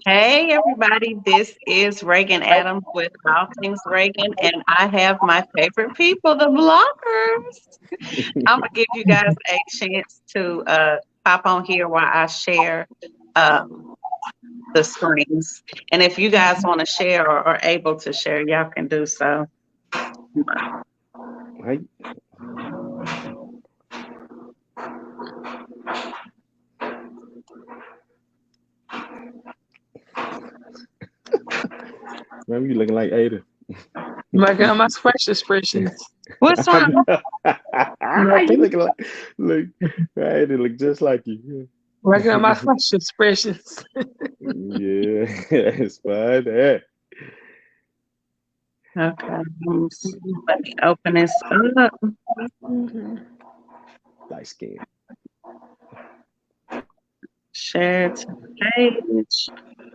Hey everybody, this is Reagan Adams with All Things Reagan, and I have my favorite people, the bloggers. I'm gonna give you guys a chance to pop on here while I share um, the screens. And if you guys want to share or are able to share, y'all can do so. Hey, man, you looking like Ada. Working on my fresh expressions. What's I wrong? know. You looking like look. Ada look just like you. Working on my fresh expressions. Yeah, it's fine. Okay, let me open this up. Mhm. Light skin. Share to page.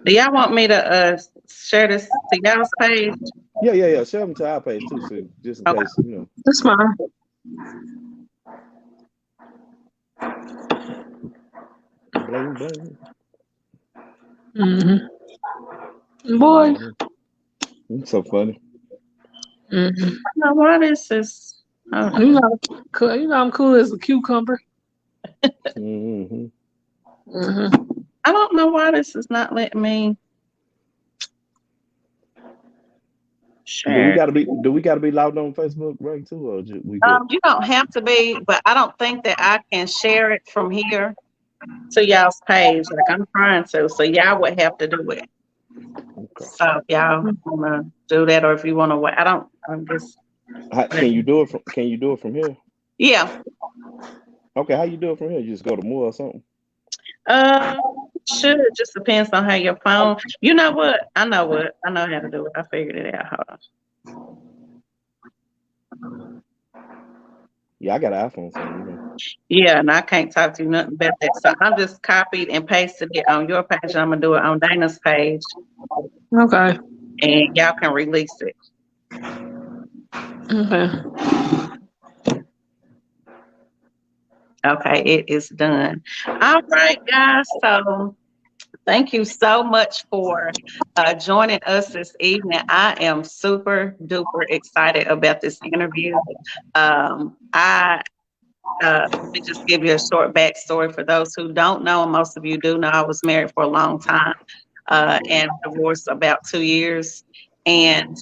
Do y'all want me to share this to y'all's page? Yeah. Share them to our page too, so just in Okay. case That's fine. bling bling. hmm Boy. Mm-hmm. It's so funny. hmm Now, what is this? You Okay. know, I'm cool as a cucumber. Mm-hmm. hmm I don't know why this is not letting me Do we share. gotta be? Do we gotta be loud on Facebook, right? Too, or we good? You don't have to be, but I don't think that I can share it from here to y'all's page. Like I'm trying to, so y'all would have to do it. Okay. So if y'all wanna do that, or if you wanna wait, I don't. I'm just. Can you do it from? Can you do it from here? Yeah. Okay. How you do it from here? You just go to more or something. Uh, should it just depends on how your phone. You know what? I know what. I know how to do it. I figured it out. Hold on. Yeah, I got an iPhone, so you know. Yeah, and I can't talk to you nothing about that. So I'm just copied and pasted it on your page. I'm gonna do it on Dana's page, Okay. and y'all can release it. Okay. Okay, it is done. All right, guys. So thank you so much for joining us this evening. I am super duper excited about this interview. I Let me just give you a short backstory for those who don't know, and most of you do know. I was married for a long time and divorced about 2 years. And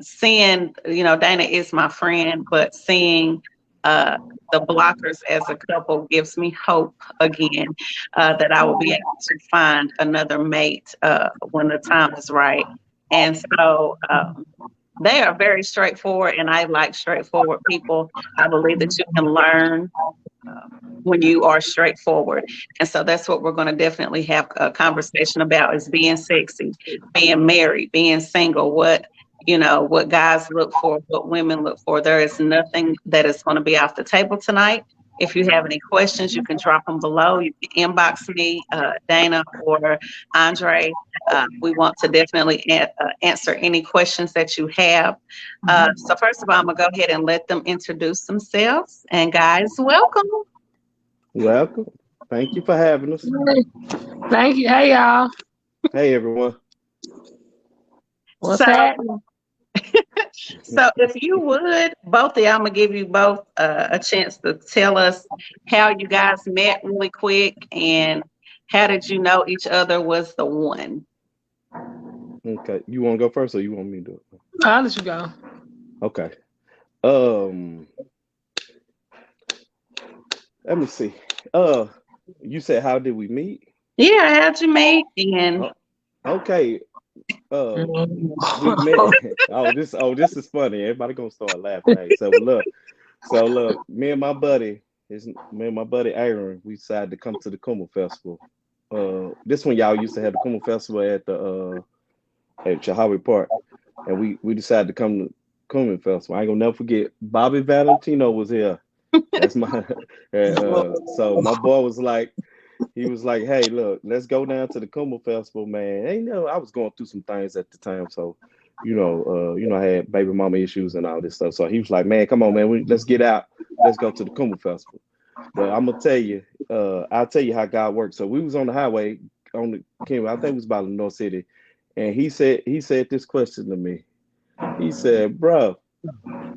seeing, Dana is my friend, but seeing uh, the blockers as a couple gives me hope again that I will be able to find another mate when the time is right. And so they are very straightforward, and I like straightforward people. I believe that you can learn when you are straightforward. And so that's what we're going to definitely have a conversation about is being sexy, being married, being single, what guys look for, what women look for. There is nothing that is going to be off the table tonight. If you have any questions, you can drop them below. You can inbox me, Dana or Andre. We want to definitely answer any questions that you have. So first of all, I'm going to go ahead and let them introduce themselves. And guys, welcome. Welcome. Thank you for having us. Hey, thank you. Hey, y'all. Hey, everyone. What's So, happening? so if you would, both of y'all, I'm gonna give you both a chance to tell us how you guys met really quick and how did you know each other was the one? Okay. You want to go first, or you want me to do it? I'll let you go. Okay. Um. Let me see. Uh. You said how did we meet? Yeah, how'd you meet? And Oh, okay. Uh. Mhm. We met. Oh, this is funny. Everybody gonna start laughing. Hey, so look. Me and my buddy Aaron, we decided to come to the Kuma Festival. This one y'all used to have the Kuma Festival at Chahawi Park, and we decided to come to Cumin Festival. I ain't gonna never forget. Bobby Valentino was here. That's my. So my boy was like, he was like, "Hey, look, let's go down to the Kuma Festival, man." Ain't no, I was going through some things at the time, so I had baby mama issues and all this stuff. So he was like, "Man, come on, man, let's get out. Let's go to the Kuma Festival." But I'm gonna tell you, I'll tell you how God works. So we was on the highway on the camera. I think it was about North City, and he said this question to me. He said, "Bro,"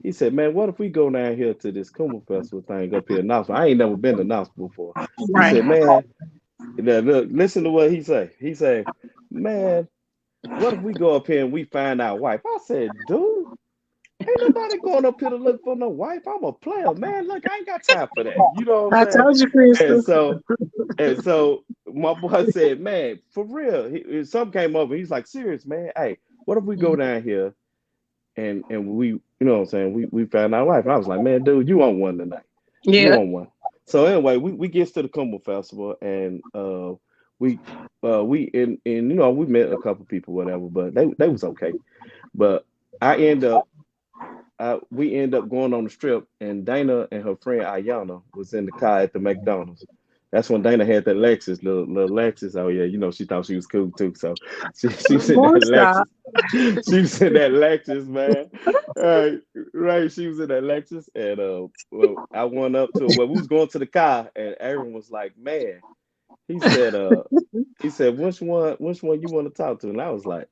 he said, "Man, what if we go down here to this Kuma Festival thing up here in Knoxville? I ain't never been to Knoxville before." He Right. said, "Man, look, listen to what he say. He said, man, what if we go up here and we find our wife?" I said, "Dude, ain't nobody going up here to look for no wife. I'm a player, man. Look, I ain't got time for that. You know what I I'm saying?" told you, And Crystal. so my boy said, "Man, for real." Some came over. He's like, "Serious, man. Hey, what if we go down here and we, you know what I'm saying? We found our wife." And I was like, "Man, dude, you on one tonight. You Yeah. on one." So anyway, we gets to the Kumba Festival, and we and you know, we met a couple people, whatever, but they was okay. But I end up we end up going on the strip, and Dana and her friend Ayana was in the car at the McDonald's. That's when Dana had that Lexus, little Lexus. Oh yeah, you know, she thought she was cool too. So she was in that Boy, Lexus. stop. She was in that Lexus, man. Right, right. She was in that Lexus, and well, I went up to her. Well, we was going to the car, and Aaron was like, "Man," he said, "Which one you want to talk to?" And I was like,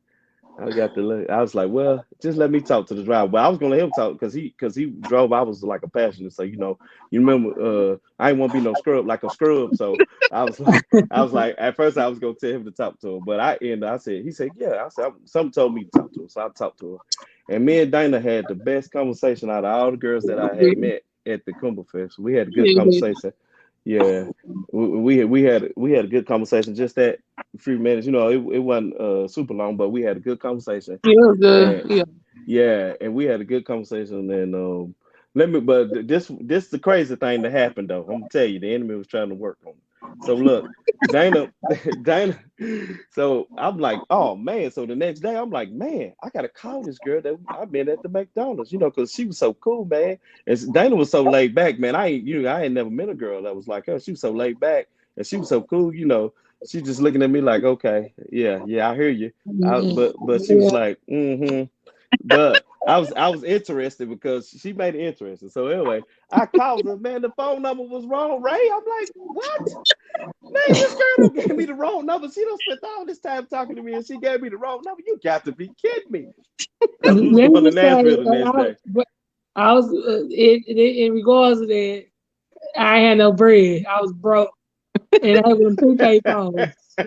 I got the look. I was like, "Well, just let me talk to the driver." But I was gonna let him talk because he drove. I was like a passenger, so you know, you remember, I didn't want to be no scrub like a scrub. So I was like, at first I was gonna tell him to talk to her, but I said, he said, "Yeah." I said, "Something told me to talk to her," so I talked to her. And me and Dana had the best conversation out of all the girls that I had met at the Kumba Fest. We had a good conversation. Yeah, we had a good conversation. Just that few minutes, you know, it wasn't super long, but we had a good conversation. Yeah, it was good. And Yeah. yeah, and we had a good conversation. And but this the crazy thing that happened though. I'm gonna tell you, the enemy was trying to work on me. So look, Dana, Dana. So I'm like, oh man. So the next day, I'm like, man, I gotta call this girl that I've been at the McDonald's, you know, because she was so cool, man. And Dana was so laid back, man. I ain't never met a girl that was like her. She was so laid back, and she was so cool, you know. She just looking at me like, okay, yeah, I hear you. But she was Yeah. like, mm-hmm. But I was interested because she made it interesting. So anyway, I called her, man. The phone number was wrong, Ray. I'm like, what? Man, this girl done gave me the wrong number. She don't spend all this time talking to me, and she gave me the wrong number. You got to be kidding me. Because we was Let going me to just say, Nashville the next day. I was in regards to that. I ain't had no bread. I was broke, and I had them prepaid phones. I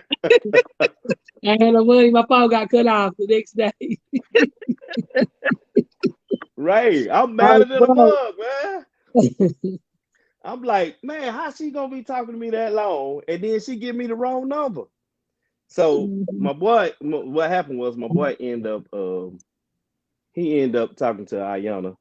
ain't had no money. My phone got cut off the next day. Right. I'm I madder than a was mug, man. broke. I'm like, man, how she gonna be talking to me that long, and then she give me the wrong number? So my boy, what happened was my boy ended up talking to Ayana,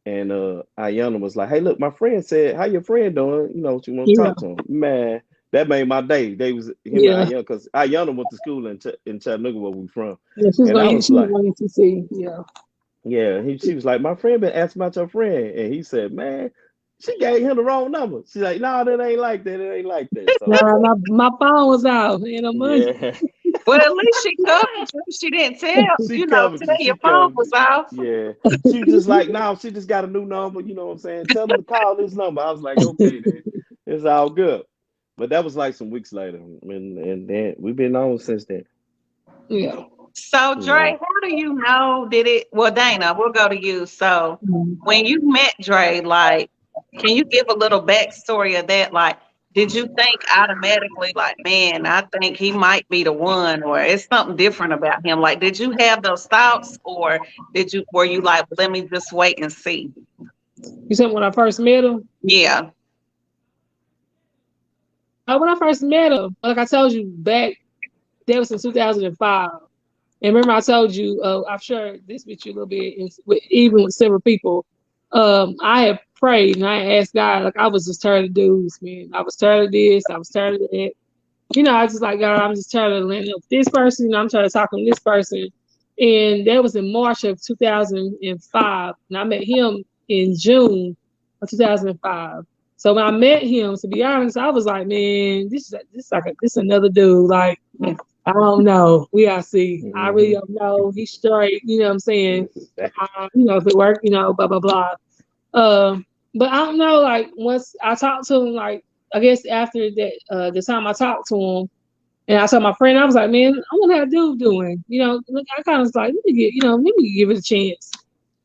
and Ayana was like, "Hey, look, my friend said, how your friend doing? You know, she want to Yeah, talk to him." Man, that made my day. They was him and yeah, Ayana, because Ayana went to school in Chattanooga, where we from, yeah. She was and I going. was She was like, going to see. Yeah. "Yeah." She was like, "My friend been asking about your friend," and he said, "Man, she gave him the wrong number." She's like, "No, that ain't like that. It ain't like that." So Nah, my phone was out. Ain't no money. yeah, Well, at least she covered you. She didn't she covered tell you. your She phone covered was you. off. Yeah, she was just like, "No, she just got a new number." You know what I'm saying? Tell them to call this number. I was like, "Okay, then it's all good." But that was like some weeks later, and then we've been on since then. Yeah. So, Yeah. Dre, how do you know did it? Well, Dana, we'll go to you. So, when you met Dre, like, can you give a little backstory of that? Like, did you think automatically, like, man, I think he might be the one, or it's something different about him? Like, did you have those thoughts, or were you like, let me just wait and see? You said when I first met him. Yeah. When I first met him, like I told you back, that was in 2005. And remember, I told you, I've shared this with you a little bit, even with several people. I had prayed and I asked God, like I was just tired of dudes, man. I was tired of this. I was tired of that. You know, I was just like, God, I'm just tired of landing up with this person. I'm trying to talk to this person. And that was in March of 2005. And I met him in June of 2005. So when I met him, to be honest, I was like, man, this another dude. Like, I don't know. We gotta see. I really Hmm. don't know. He's straight. You know what I'm saying? If it worked, blah blah blah. But I don't know. Like once I talked to him, like I guess after that, the time I talked to him, And I told my friend, I was like, man, I wonder how dude doing. Look, I kind of was like, let me give it a chance.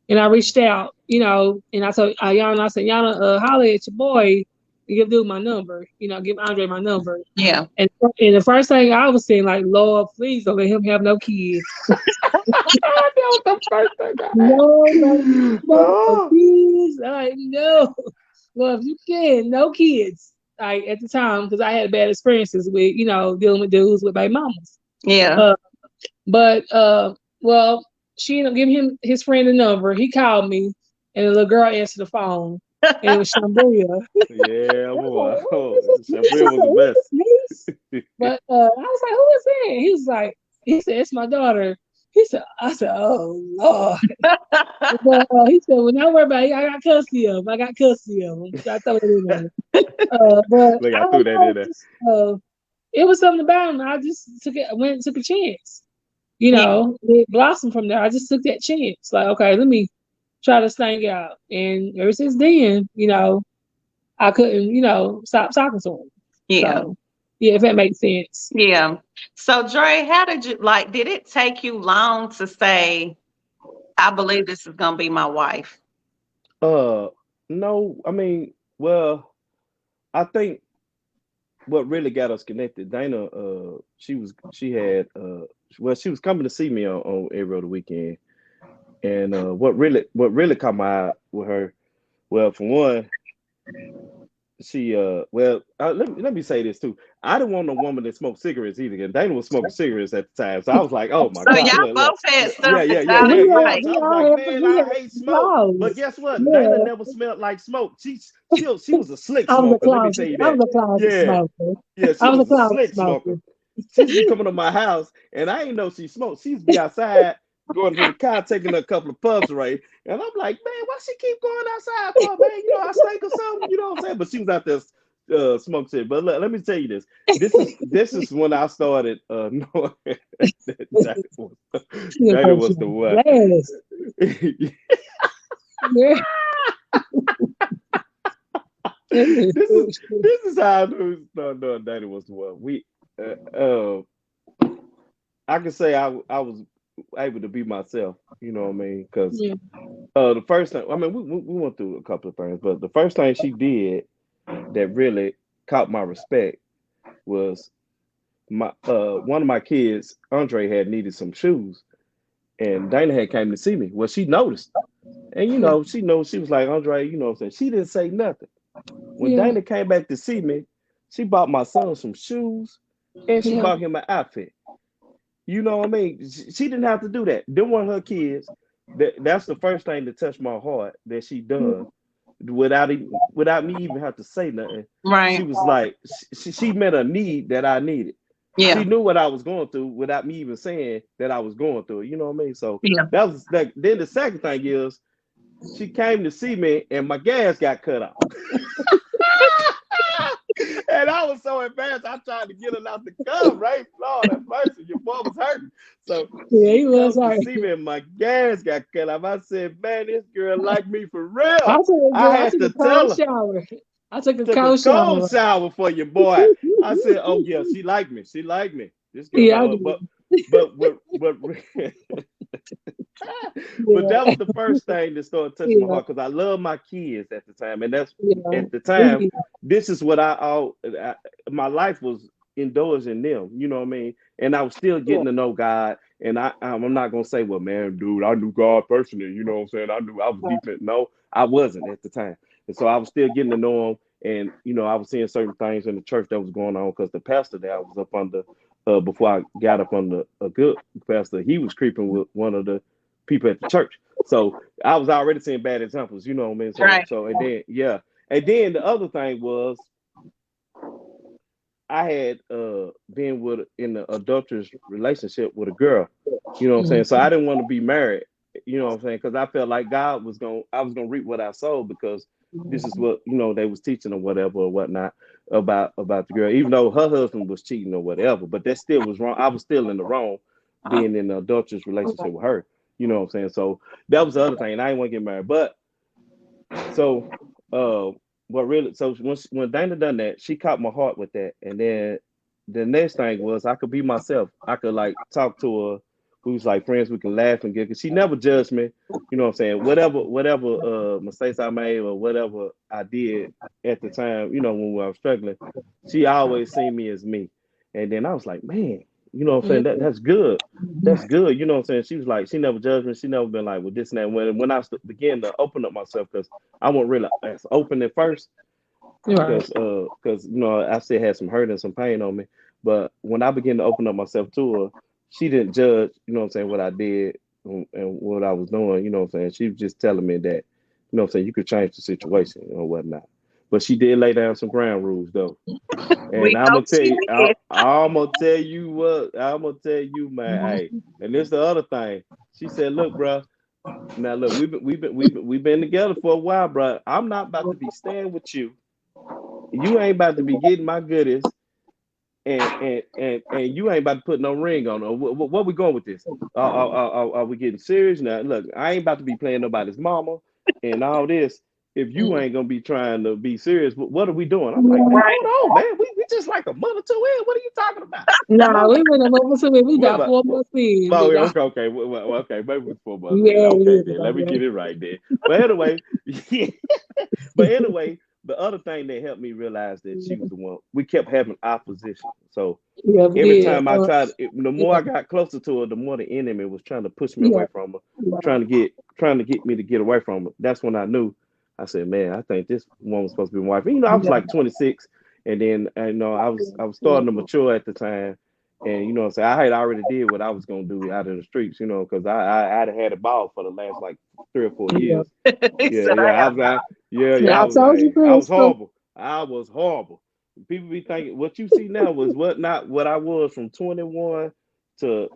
And I reached out, and I told Yana, I said, Yana, holler at your boy and give dude my number, give Andre my number. Yeah. And the first thing I was saying, like, Lord, please don't let him have no kids. That was the first thing I No kids. Like, no. Well, if you can, no kids. Like at the time, because I had bad experiences with, dealing with dudes with baby mamas. Yeah. Well, she ended up giving him his friend a number. He called me, and the little girl answered the phone, and it was Shambria. Yeah, boy. Shambria was the best. But I was like, "Who is that?" He said, "It's my daughter." I said, "Oh Lord." But he said, "Well, don't worry about it. I got custody of him. I got custody of him." So I throw it in there. But Look, I threw that in there. It was something about him. I just went and took a chance. Yeah. It blossomed from there. I just took that chance. Like, okay, let me try this thing out. And ever since then, I couldn't, stop talking to him. Yeah. So, yeah, if that makes sense. Yeah. So, Dre, how did you did it take you long to say, I believe this is gonna be my wife? No, I mean, well, I think what really got us connected, Dana, she was coming to see me on every other weekend. And what really caught my eye with her, well, for one, let me say this too. I didn't want no woman that smoked cigarettes either. And Dana was smoking cigarettes at the time. So I was like, oh my So God, y'all look. both had Yeah, stuff yeah, that yeah, y'all yeah, didn't yeah. like. So I was like, man, We I had hate smoke. But flaws. guess what? Dana Yeah, never smelled like smoke. She was a slick I was a smoker. Let me closet. tell you I that. was a closet Yeah, smoker. yeah, she I was a was a closet slick smoker. smoker. She used to be coming to my house, and I didn't know she smoked. She used to be outside going to the car, taking a couple of puffs, right? And I'm like, man, why she keep going outside for, man? I stink or something, you know what I'm saying? But she was out there smoke shit. But look, let me tell you this. This is when I started knowing that She Dana was the one. blast. Yeah. This is how I knew no, Dana was the one. I can say I was able to be myself. You know what I mean? Because Yeah. the first thing, I mean, we went through a couple of things, but the first thing she did that really caught my respect was my one of my kids, Andre, had needed some shoes, and Dana had came to see me. Well, she noticed, and she knows, she was like, Andre, what I'm saying, she didn't say nothing. When Yeah. Dana came back to see me, she bought my son some shoes, and she Yeah. bought him an outfit. You know what I mean? She didn't have to do that. Them were her kids. That's the first thing that touched my heart that she done without me even have to say nothing. She Right. was like, she met a need that I needed. She Yeah. knew what I was going through without me even saying that I was going through it. You know what I mean? So Yeah. that was that. Then the second thing is she came to see me and my gas got cut off. And I was so embarrassed. I tried to get her out the car, right? Lord have mercy, your boy was hurting. So Yeah, he she was comes to hard. see me and my gas got cut off. I said, man, this girl like me for real. I I had took to a tell cold her. shower. I took a Took a cold cold shower. shower for your boy. I said, oh yeah, she like me. She like me. This girl Yeah, I like, did. but but Yeah, that was the first thing that started touching my yeah, heart because I love my kids at the time, and that's yeah. at the time. This is what my life was indulged in them. You know what I mean? And I was still Yeah, getting to know God. And I'm not gonna say, well, man, dude, I knew God personally. You know what I'm saying? I knew I was deep in. No, I wasn't at the time, and so I was still getting to know him. And I was seeing certain things in the church that was going on because the pastor that I was up under, before I got up under a good pastor, he was creeping with one of the people at the church. So I was already seeing bad examples, you know what I mean? So Right. and then yeah. And then the other thing was I had been in an adulterous relationship with a girl, you know what I'm saying? So I didn't want to be married, you know what I'm saying? Because I felt like I was gonna reap what I sowed because this is what they was teaching or whatever or whatnot about the girl, even though her husband was cheating or whatever, but that still was wrong. I was still in the wrong being in an adulterous relationship with her, you know what I'm saying? So that was the other thing. I didn't want to get married, but so what really? So when Dana done that, she caught my heart with that, and then the next thing was I could be myself. I could like talk to her. We was like friends. We can laugh and get. Cause she never judged me. You know what I'm saying? Whatever mistakes I made or whatever I did at the time. You know when I was struggling, she always seen me as me. And then I was like, man, you know what I'm saying? That's good. That's good. You know what I'm saying? She was like, she never judged me. She never been like, with this and that. When I began to open up myself, because I wasn't really as open at first, Right. because you know I still had some hurt and some pain on me. But when I began to open up myself to her, she didn't judge. You know what I'm saying? What I did and what I was doing. You know what I'm saying? She was just telling me that, you know what I'm saying, you could change the situation or whatnot. But she did lay down some ground rules though. And We I'm know gonna tell she you, did. I'm gonna tell you what, I'm gonna tell you, man. Hey, and this the other thing. She said, "Look, bro. Now look, we've been together for a while, bro. I'm not about to be staying with you. You ain't about to be getting my goodies, and you ain't about to put no ring on her. What we going with this? Are we getting serious now? Look, I ain't about to be playing nobody's mama and all this. If you ain't gonna be trying to be serious, what are we doing?" I'm like, man, Right. hold on, man. We just like a month or two in. What are you talking about? You Nah, know? we went over to it. We What got about? 4 months in. Oh, We yeah, got, okay. Okay. Maybe 4 months in. yeah, Okay, yeah, then let me get it right there. But anyway, yeah. But anyway, the other thing that helped me realize that she was the one. We kept having opposition. So yeah, we every did. time I tried, the more Yeah, I got closer to her, the more the enemy was trying to push me yeah, away from her, yeah, trying to get me to get away from her. That's when I knew. I said, man, I think this woman's supposed to be my wife. And, you know, I was yeah, like 26, and then you know I was yeah. starting to mature at the time. And you know what I'm saying, I had already did what I was gonna do out in the streets, you know, because I'd had a ball for the last like 3 or 4 years. He Yeah, said, yeah, I I have was out. Yeah, Yeah, I I was told you, like, I was Crystal. horrible. I was horrible. People be thinking what you see now was not what I was from 21 to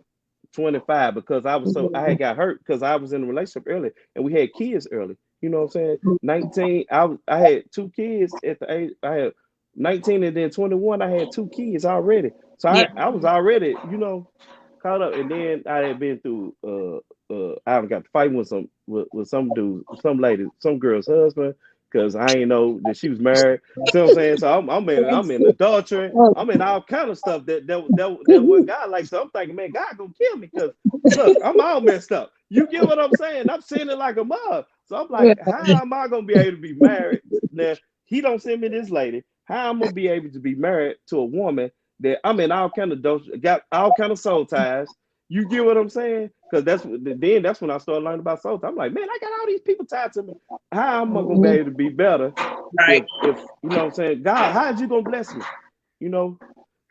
25, because I had got hurt because I was in a relationship early and we had kids early. You know what I'm saying? 19, I had 2 kids at the age, I had 19, and then 21 I had 2 kids already. So yeah. I was already, caught up. And then I had been through I got to fight with some dudes, some ladies, some girl's husband, because I ain't know that she was married. See what I'm saying? So I'm in adultery. Oh, I'm in all kind of stuff that what God likes. So I'm thinking, man, God gonna kill me, because look, I'm all messed up. You get what I'm saying? I'm sinning like a mug. So I'm yeah, like, how am I gonna be able to be married? Now he don't send me this lady. How I'm gonna be able to be married to a woman that I'm in all kind of got all kind of soul ties? You get what I'm saying? Because that's when I started learning about soul ties. I'm like, man, I got all these people tied to me. How am I gonna be able to be better Right. if you know what I'm saying? God, how's you gonna bless me? You know,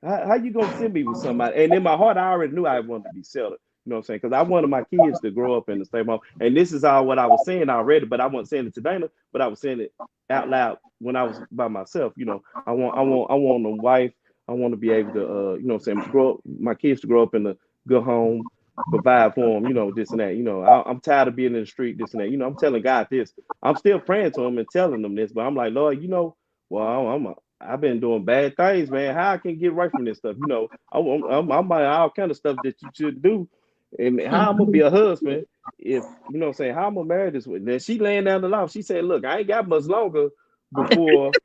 how you gonna send me with somebody? And in my heart, I already knew I wanted to be settled. You know what I'm saying? Because I wanted my kids to grow up in the same home. And this is all what I was saying already, but I wasn't saying it to Dana, but I was saying it out loud when I was by myself. You know, I want a wife. I want to be able to, you know what I'm saying, grow up, my kids to grow up in a good home, provide for them, you know, this and that. You know, I'm tired of being in the street, this and that. You know, I'm telling God this. I'm still praying to him and telling them this, but I'm like, Lord, well, I've been doing bad things, man. How I can get right from this stuff? You know, I'm buying all kind of stuff that you should do, and how I'm gonna be a husband if you know what I'm saying? How I'm gonna marry this woman? Then she laying down the law. She said, "Look, I ain't got much longer before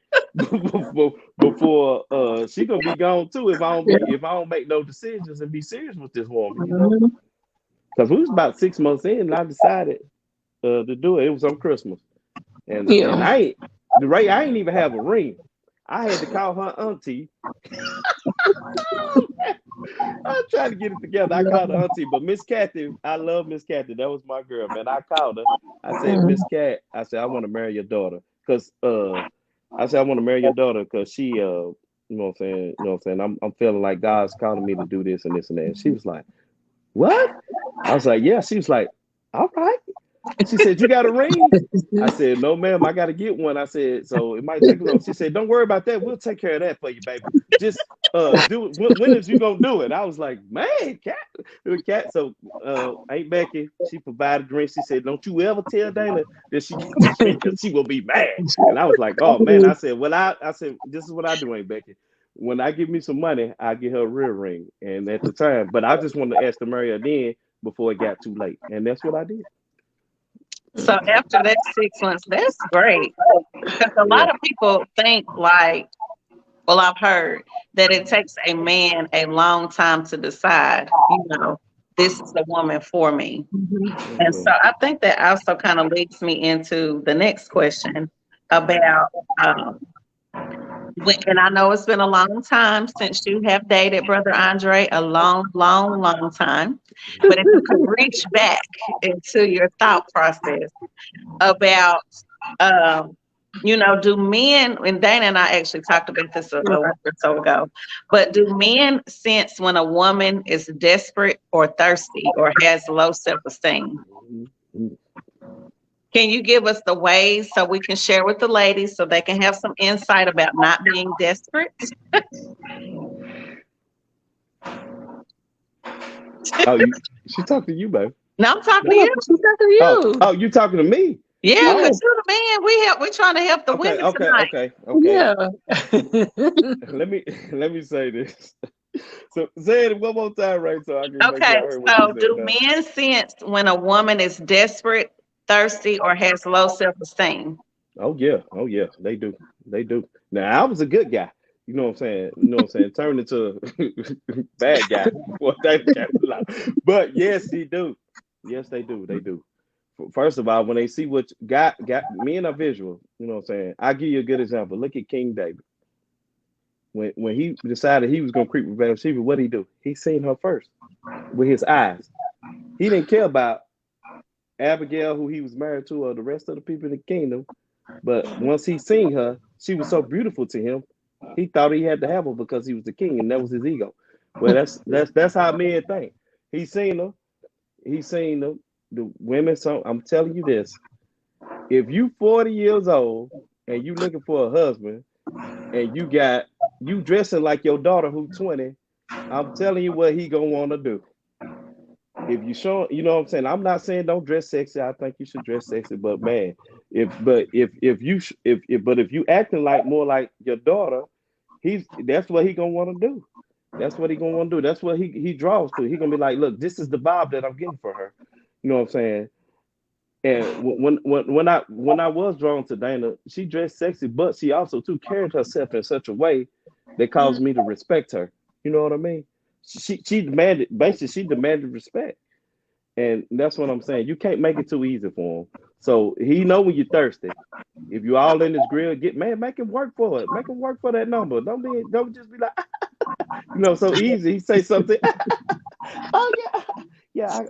before she gonna be gone too if I don't make no decisions and be serious with this woman, you know." Because we was about 6 months in, and I decided to do it. It was on Christmas, and yeah. I ain't the Ray. I ain't even have a ring. I had to call her auntie. I'm trying to get it together. I called her auntie, but Miss Kathy, I love Miss Kathy. That was my girl, man. I called her. I said, Miss Cat, I said, I want to marry your daughter. I want to marry your daughter because she you know what I'm saying, I'm feeling like God's calling me to do this and this and that. And she was like, what? I was like, yeah. She was like, all right. She said, you got a ring? I said, no, ma'am, I got to get one. I said, so it might take a little. She said, don't worry about that. We'll take care of that for you, baby. Just do it. When is you gonna do it? I was like, man, cat. So Aunt Becky, she provided drinks. She said, don't you ever tell Dana that she got this ring, because she will be mad. And I was like, oh man. I said, well, I said, this is what I do, Aunt Becky. When I give me some money, I get her a real ring. And at the time, but I just wanted to ask to marry her then before it got too late. And that's what I did. So after that 6 months, that's great. Because a Yeah. lot of people think like well, I've heard that it takes a man a long time to decide, this is the woman for me. And so I think that also kind of leads me into the next question about, um, and I know it's been a long time since you have dated Brother Andre, a long, long, long time. But if you could reach back into your thought process about, um, do men, and Dana and I actually talked about this a week or so ago, but do men sense when a woman is desperate or thirsty or has low self-esteem? Can you give us the ways so we can share with the ladies so they can have some insight about not being desperate? She talking to you, babe. No, I'm talking to you. She's talking to you. Oh, you talking to me? Yeah, because you're the man. We're trying to help the women tonight. Okay. Yeah. Let me say this. So say it one more time, right? So I can Okay, so do men sense when a woman is desperate, thirsty, or has low self-esteem? Oh yeah, they do. Now I was a good guy. You know what I'm saying? Turned into a bad guy. But yes, he do. Yes, they do. First of all, when they see what got men are visual. You know what I'm saying? I'll give you a good example. Look at King David. When he decided he was gonna creep with Bathsheba, what did he do? He seen her first with his eyes. He didn't care about Abigail, who he was married to, or the rest of the people in the kingdom. But once he seen her, she was so beautiful to him, he thought he had to have her because he was the king, and that was his ego. Well, that's how men think. He seen her. The women. So I'm telling you this: if you 40 years old and you looking for a husband, and you dressing like your daughter who's 20, I'm telling you what he gonna want to do. If you show, you know what I'm saying. I'm not saying don't dress sexy. I think you should dress sexy, but man, if you acting like more like your daughter, that's what he gonna want to do. That's what he gonna want to do. That's what he draws to. He gonna be like, look, this is the vibe that I'm getting for her. You know what I'm saying? And when I was drawn to Dana, she dressed sexy, but she also too carried herself in such a way that caused me to respect her. You know what I mean? She demanded respect. And that's what I'm saying. You can't make it too easy for him. So he know when you're thirsty. If you all in his grill, make him work for it. Make him work for that number. Don't just be like, so easy. He say something. Oh yeah,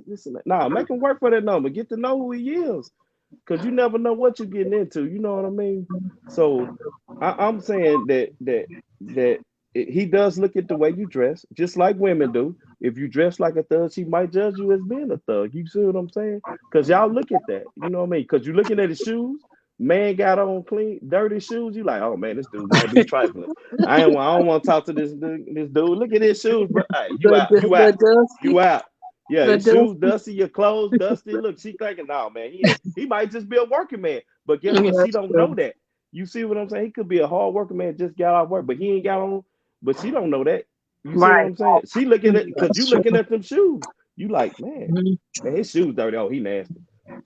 listen. Nah, make him work for that number. Get to know who he is, because you never know what you're getting into. You know what I mean? So I'm saying that he does look at the way you dress, just like women do. If you dress like a thug, she might judge you as being a thug. You see what I'm saying? Because y'all look at that. You know what I mean? Because you're looking at his shoes. Man got on clean, dirty shoes. You like, oh man, this dude might be trifling. I don't want to talk to this dude. Look at his shoes, bro. Hey, you out. Yeah, his shoes dusty, your clothes dusty. Look, she thinking, no man, he might just be a working man. But guess what? She don't know that. You see what I'm saying? He could be a hard working man, just got out of work, but he ain't got on. But she don't know that. You see what I'm saying? She looking at, because you looking at them shoes. You like, man, his shoes dirty. Oh, he nasty.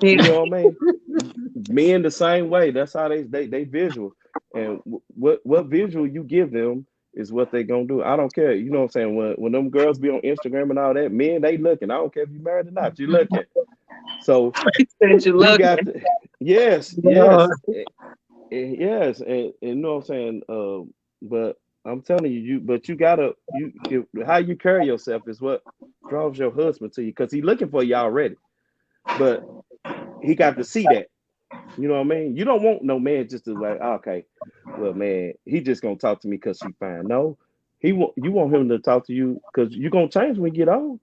You know what I mean? Men the same way. That's how they visual. And what visual you give them is what they gonna do. I don't care. You know what I'm saying? When them girls be on Instagram and all that, men, they looking. I don't care if you married or not. You looking. So you got to, yes. And you know what I'm saying? But I'm telling you, but you gotta, how you carry yourself is what draws your husband to you, because he's looking for you already. But he got to see that. You know what I mean? You don't want no man just to like, okay, well, man, he just gonna talk to me because she fine. No, you want him to talk to you because you're gonna change when you get old.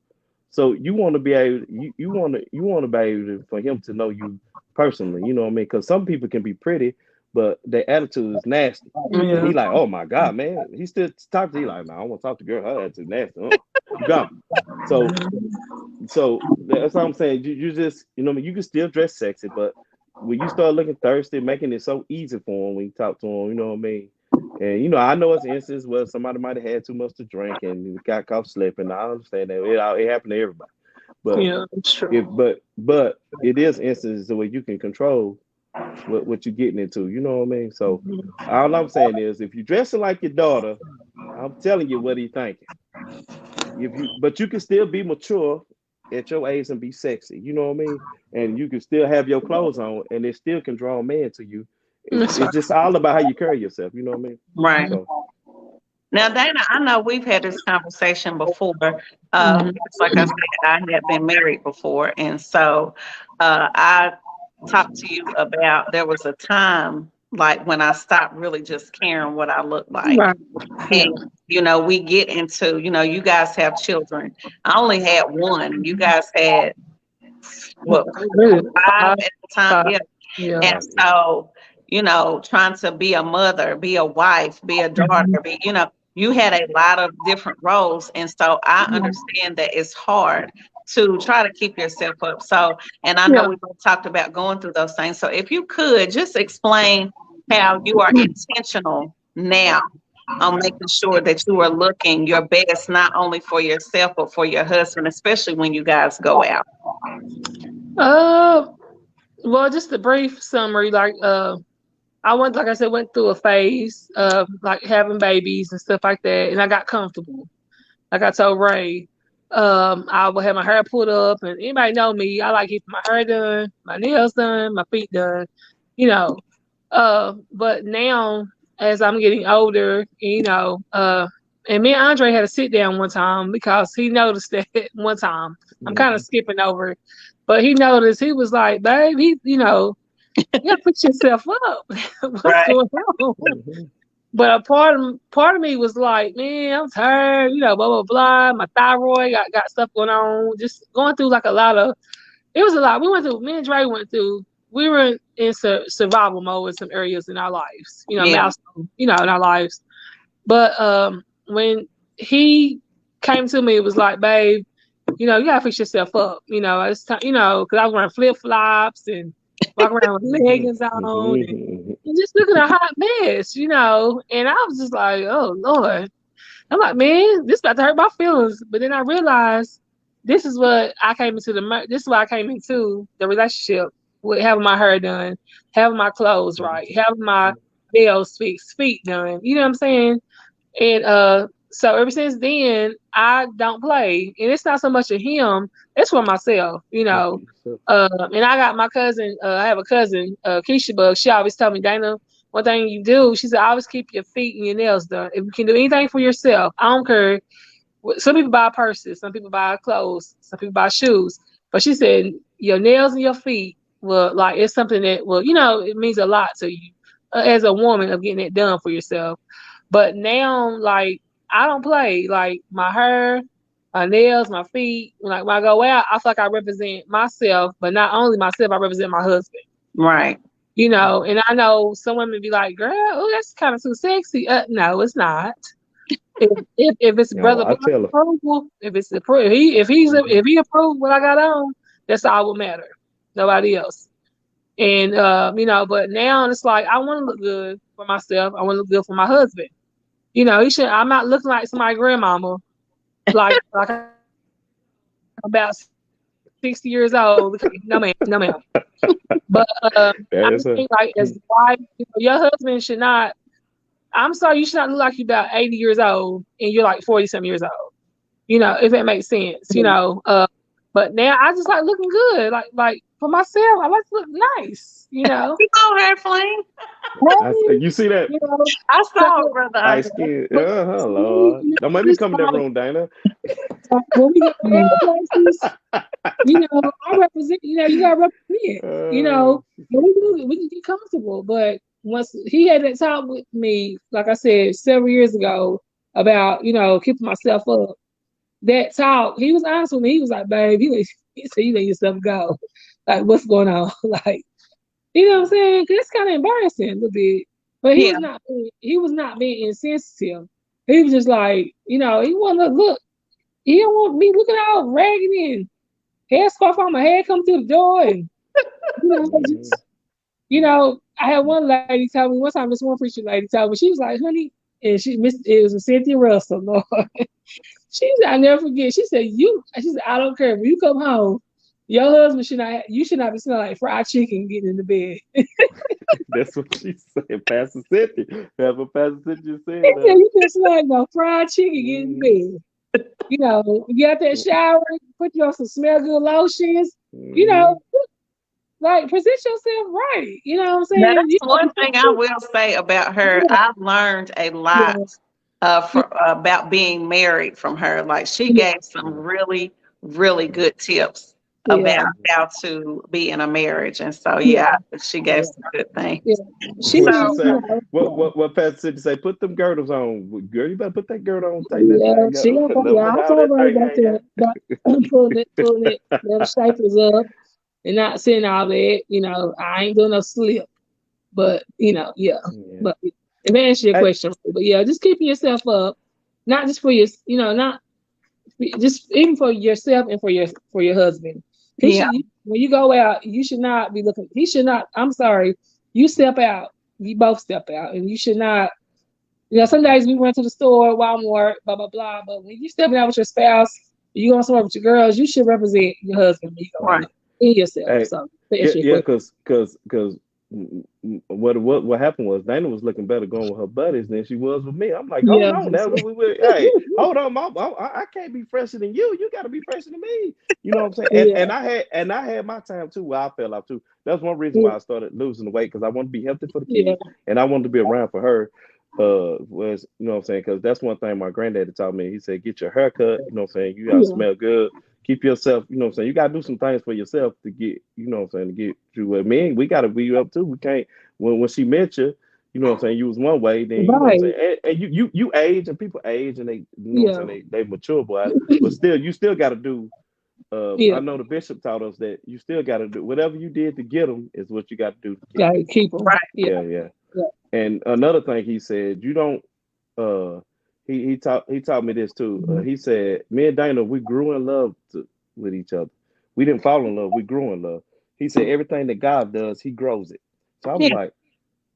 So you want to be able, you want to be able for him to know you personally. You know what I mean? Because some people can be pretty, but their attitude is nasty. Yeah. He like, oh my God, man. He still talk to you like, man, I want to talk to girl. Her attitude nasty. You gone. So that's what I'm saying. You just, you know what I mean? You can still dress sexy, but when you start looking thirsty, making it so easy for him when you talk to him, you know what I mean? And I know it's an instance where somebody might have had too much to drink and got caught slipping. I understand that it happened to everybody. But yeah, it's true. But it is instances where you can control what you're getting into. You know what I mean? So all I'm saying is, if you're dressing like your daughter, I'm telling you what he thinking. But you can still be mature at your age and be sexy. You know what I mean? And you can still have your clothes on, and it still can draw a man to you. It's just all about how you carry yourself. You know what I mean? Right. So Now, Dana, I know we've had this conversation before. It's like I said, I had been married before, and so I talked to you about there was a time like when I stopped really just caring what I looked like. Right. Yeah. And, we get into, you guys have children. I only had one. You guys had, what, Really? 5 at the time? Five. Yeah. Yeah. And so, trying to be a mother, be a wife, be a daughter, you had a lot of different roles. And so I understand that it's hard to try to keep yourself up. So, and I know Yeah. we both talked about going through those things. So if you could just explain how you are intentional now on making sure that you are looking your best, not only for yourself, but for your husband, especially when you guys go out. Well, just a brief summary. Like I said, went through a phase of like having babies and stuff like that, and I got comfortable. Like I told Ray, I would have my hair put up, and anybody know me, I like keeping my hair done, my nails done, my feet done, you know. But now as I'm getting older, and me and Andre had a sit down one time because he noticed that one time. I'm kind of skipping over, but he noticed. He was like, "Babe, you gotta put yourself up. What's Right. going on?" But a part of me was like, "Man, I'm tired. Blah blah blah. My thyroid got stuff going on. Just going through like a lot of. It was a lot. Me and Dre went through. We were in survival mode in some areas in our lives. Yeah. Milestone, in our lives. But when he came to me, it was like, babe, you gotta fix yourself up. It's time. Because I was wearing flip flops and walking around with leggings on and just looking a hot mess. And I was just like, oh Lord. I'm like, man, this about to hurt my feelings. But then I realized this is what I came into the relationship with having my hair done, having my clothes right, having my nails feet done. You know what I'm saying? And so ever since then, I don't play. And it's not so much of him, it's for myself, And I got my cousin, I have a cousin, Keisha Bug. She always tell me, Dana, one thing you do, she said, always keep your feet and your nails done. If you can do anything for yourself, I don't care. Some people buy purses, some people buy clothes, some people buy shoes. But she said, your nails and your feet it's something that it means a lot to you as a woman of getting it done for yourself. But now, like, I don't play. Like, my hair, my nails, my feet. When I go out, I feel like I represent myself, but not only myself, I represent my husband. Right. And I know some women be like, girl, oh, that's kind of too sexy. No, it's not. If it's brother approval, if he approved what I got on, that's all what matter. Nobody else. And but now it's like I want to look good for myself. I want to look good for my husband. He should. I'm not looking like somebody's grandmama, like about 60 years old. No ma'am. But I think like as a wife, your husband should not. I'm sorry, you should not look like you're about 80 years old and you're like 40-something years old. If that makes sense. But now I just like looking good, like for myself. I like to look nice. Keep on hair flame. You see that? I saw it, brother. Ice skin. Lord. Don't make me come in that room, Dana. When we get places, I represent. You gotta represent. We can get comfortable. But once he had that talk with me, like I said several years ago, about keeping myself up. That talk, he was honest with me. He was like, babe, he said, you let yourself go. Like, what's going on? Like, you know what I'm saying? Cause it's kind of embarrassing a little bit. But he was not being insensitive. He was just like, he wanted to look. He don't want me looking all raggedy and hair scarf on my head come through the door. And, I had one lady tell me one time, this one preacher lady told me, she was like, honey, and it was a Cynthia Russell, Lord. She said, I never forget. She said, I don't care. When you come home, Your husband should not. You should not be smelling like fried chicken getting in the bed. That's what she said. Pastor Cynthia. That's what Pastor Cynthia He said. said you just smell like no fried chicken getting in Mhm, the bed. You know, you get out that shower, put you on some smell good lotions. You know, mhm. like present yourself right. You know what I'm Now, saying? that's one thing I will say about her. Yeah, I've learned a lot yeah, about being married from her. Like, she yeah, gave some really, really good tips yeah, about how to be in a marriage. And so, yeah, yeah, she gave yeah, some good things. yeah. She What be, she So, you say? know, What Pastor Cynthia say? Put them girdles on. Well, girl, you better put that girdle on, tighten that yeah, thing she up. gonna Let yeah, them know I how told that her thing about hang that, out. about pulling it, little shapers up and not saying all that. You know, I ain't doing no slip, but you know, yeah. Yeah. But if I answer your Hey, question, but yeah, just keeping yourself up, not just for your, you know, not just even for yourself and for your husband. He yeah, should when you go out, you should not be looking. He should not. I'm sorry. You step out. You both step out, and you should not. You know, some days we went to the store, Walmart, blah blah blah. But when you stepping out with your spouse, you going somewhere with your girls, you should represent your husband when you go right. out and yourself. hey, So to yeah, answer your yeah, question, cause what happened was Dana was looking better going with her buddies than she was with me. I'm like, hold yeah, on, now hey, hold on, I can't be fresher than you. You got to be fresher than me. You know what I'm saying? And yeah, I had my time too where I fell off too. That's one reason yeah, why I started losing the weight because I wanted to be healthy for the yeah, kids and I wanted to be around for her. Was you know what I'm saying? Because that's one thing my granddaddy taught me. He said, get your hair cut. You know what I'm saying? You gotta yeah. smell good, keep yourself, you know what I'm saying? You gotta do some things for yourself to get, you know what I'm saying, to get you with me. We gotta be up too. We can't when she met you, you know what I'm saying, you was one way, then you know what I'm Right. saying, and you age and people age and they you know what I'm Yeah, saying, they mature, but still you still gotta do yeah. I know the bishop taught us that you still gotta do whatever you did to get them is what you gotta do to keep them. Gotta keep them. Right. Yeah, Yeah, yeah. yeah. And another thing he said, you don't uh he taught me this too. Mhm. He said, me and Dana, we grew in love with each other. We didn't fall in love, we grew in love. He said everything that God does, he grows it. So I was Yeah. like,